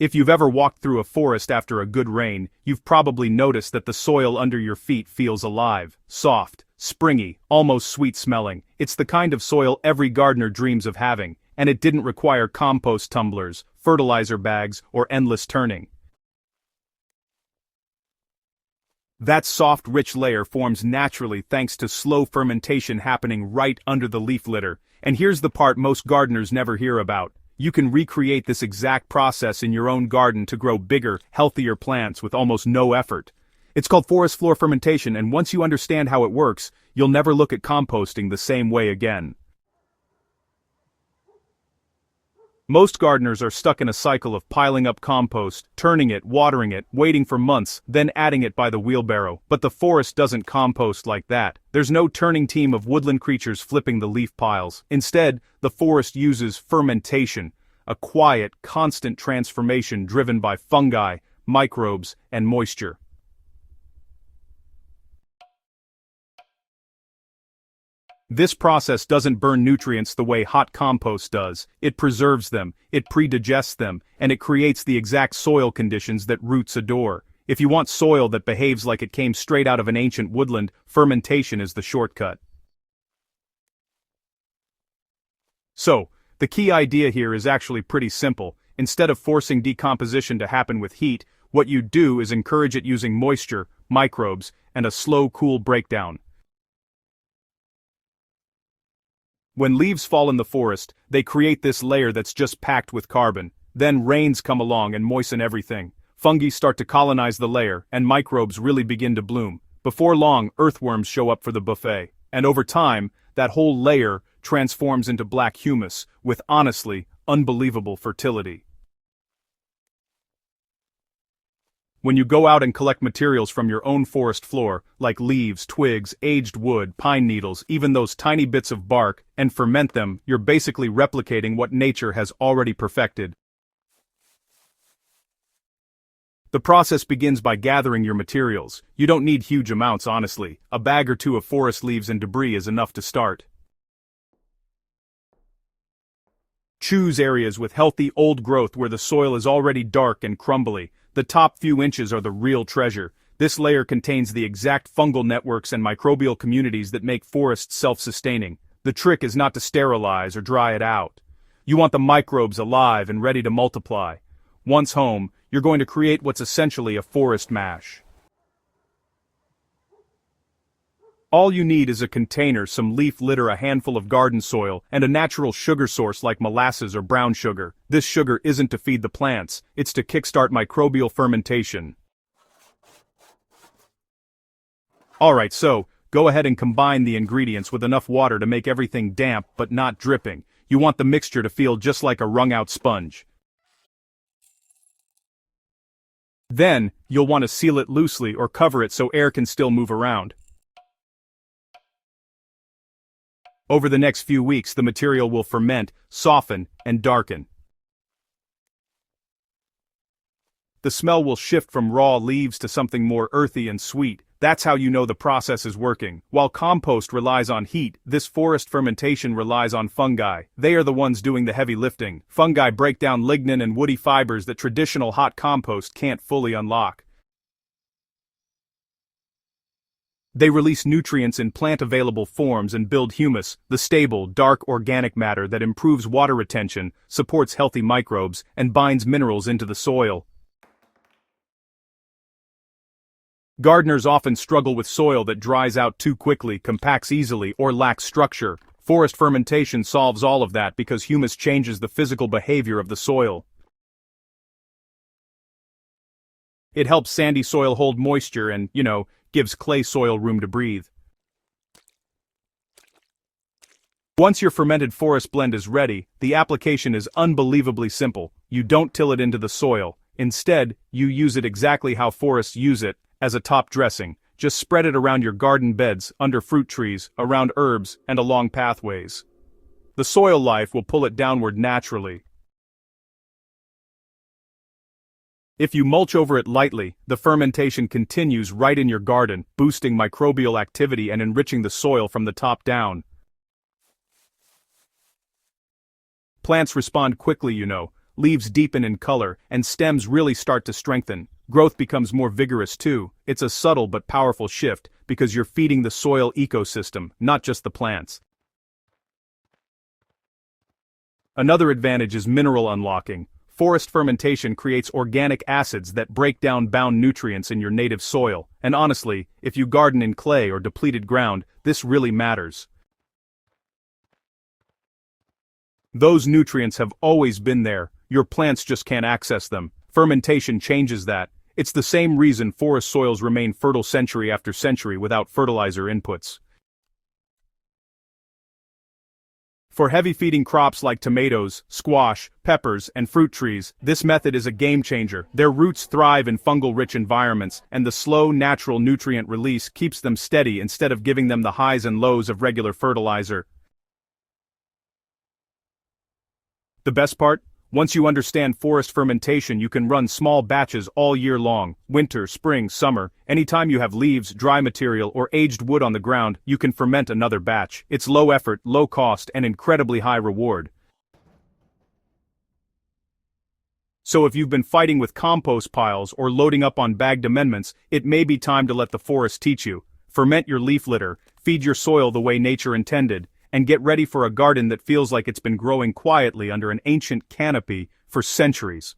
If you've ever walked through a forest after a good rain, you've probably noticed that the soil under your feet feels alive, soft, springy, almost sweet-smelling. It's the kind of soil every gardener dreams of having, and it didn't require compost tumblers, fertilizer bags, or endless turning. That soft, rich layer forms naturally thanks to slow fermentation happening right under the leaf litter. And here's the part most gardeners never hear about. You can recreate this exact process in your own garden to grow bigger, healthier plants with almost no effort. It's called forest floor fermentation, and once you understand how it works, you'll never look at composting the same way again. Most gardeners are stuck in a cycle of piling up compost, turning it, watering it, waiting for months, then adding it by the wheelbarrow. But the forest doesn't compost like that. There's no turning team of woodland creatures flipping the leaf piles. Instead, the forest uses fermentation, a quiet, constant transformation driven by fungi, microbes, and moisture. This process doesn't burn nutrients the way hot compost does. It preserves them, it pre-digests them, and it creates the exact soil conditions that roots adore. If you want soil that behaves like it came straight out of an ancient woodland, fermentation is the shortcut. So, the key idea here is actually pretty simple. Instead of forcing decomposition to happen with heat, what you do is encourage it using moisture, microbes, and a slow, cool breakdown. When leaves fall in the forest, they create this layer that's just packed with carbon. Then rains come along and moisten everything. Fungi start to colonize the layer, and microbes really begin to bloom. Before long, earthworms show up for the buffet. And over time, that whole layer transforms into black humus, with honestly, unbelievable fertility. When you go out and collect materials from your own forest floor, like leaves, twigs, aged wood, pine needles, even those tiny bits of bark, and ferment them, you're basically replicating what nature has already perfected. The process begins by gathering your materials. You don't need huge amounts, honestly. A bag or two of forest leaves and debris is enough to start. Choose areas with healthy old growth where the soil is already dark and crumbly. The top few inches are the real treasure. This layer contains the exact fungal networks and microbial communities that make forests self-sustaining. The trick is not to sterilize or dry it out. You want the microbes alive and ready to multiply. Once home, you're going to create what's essentially a forest mash. All you need is a container, some leaf litter, a handful of garden soil, and a natural sugar source like molasses or brown sugar. This sugar isn't to feed the plants, it's to kickstart microbial fermentation. Alright, so, go ahead and combine the ingredients with enough water to make everything damp but not dripping. You want the mixture to feel just like a wrung-out sponge. Then, you'll want to seal it loosely or cover it so air can still move around. Over the next few weeks, the material will ferment, soften, and darken. The smell will shift from raw leaves to something more earthy and sweet. That's how you know the process is working. While compost relies on heat, this forest fermentation relies on fungi. They are the ones doing the heavy lifting. Fungi break down lignin and woody fibers that traditional hot compost can't fully unlock. They release nutrients in plant-available forms and build humus, the stable, dark organic matter that improves water retention, supports healthy microbes, and binds minerals into the soil. Gardeners often struggle with soil that dries out too quickly, compacts easily, or lacks structure. Forest fermentation solves all of that because humus changes the physical behavior of the soil. It helps sandy soil hold moisture and, gives clay soil room to breathe. Once your fermented forest blend is ready, the application is unbelievably simple. You don't till it into the soil. Instead, you use it exactly how forests use it, as a top dressing. Just spread it around your garden beds, under fruit trees, around herbs, and along pathways. The soil life will pull it downward naturally. If you mulch over it lightly, the fermentation continues right in your garden, boosting microbial activity and enriching the soil from the top down. Plants respond quickly, leaves deepen in color, and stems really start to strengthen. Growth becomes more vigorous too. It's a subtle but powerful shift, because you're feeding the soil ecosystem, not just the plants. Another advantage is mineral unlocking. Forest fermentation creates organic acids that break down bound nutrients in your native soil, and honestly, if you garden in clay or depleted ground, this really matters. Those nutrients have always been there, your plants just can't access them. Fermentation changes that. It's the same reason forest soils remain fertile century after century without fertilizer inputs. For heavy-feeding crops like tomatoes, squash, peppers, and fruit trees, this method is a game-changer. Their roots thrive in fungal-rich environments, and the slow, natural nutrient release keeps them steady instead of giving them the highs and lows of regular fertilizer. The best part? Once you understand forest fermentation, you can run small batches all year long. Winter, spring, summer. Anytime you have leaves, dry material, or aged wood on the ground, you can ferment another batch. It's low effort, low cost, and incredibly high reward. So if you've been fighting with compost piles or loading up on bagged amendments, it may be time to let the forest teach you. Ferment your leaf litter, feed your soil the way nature intended, and get ready for a garden that feels like it's been growing quietly under an ancient canopy for centuries.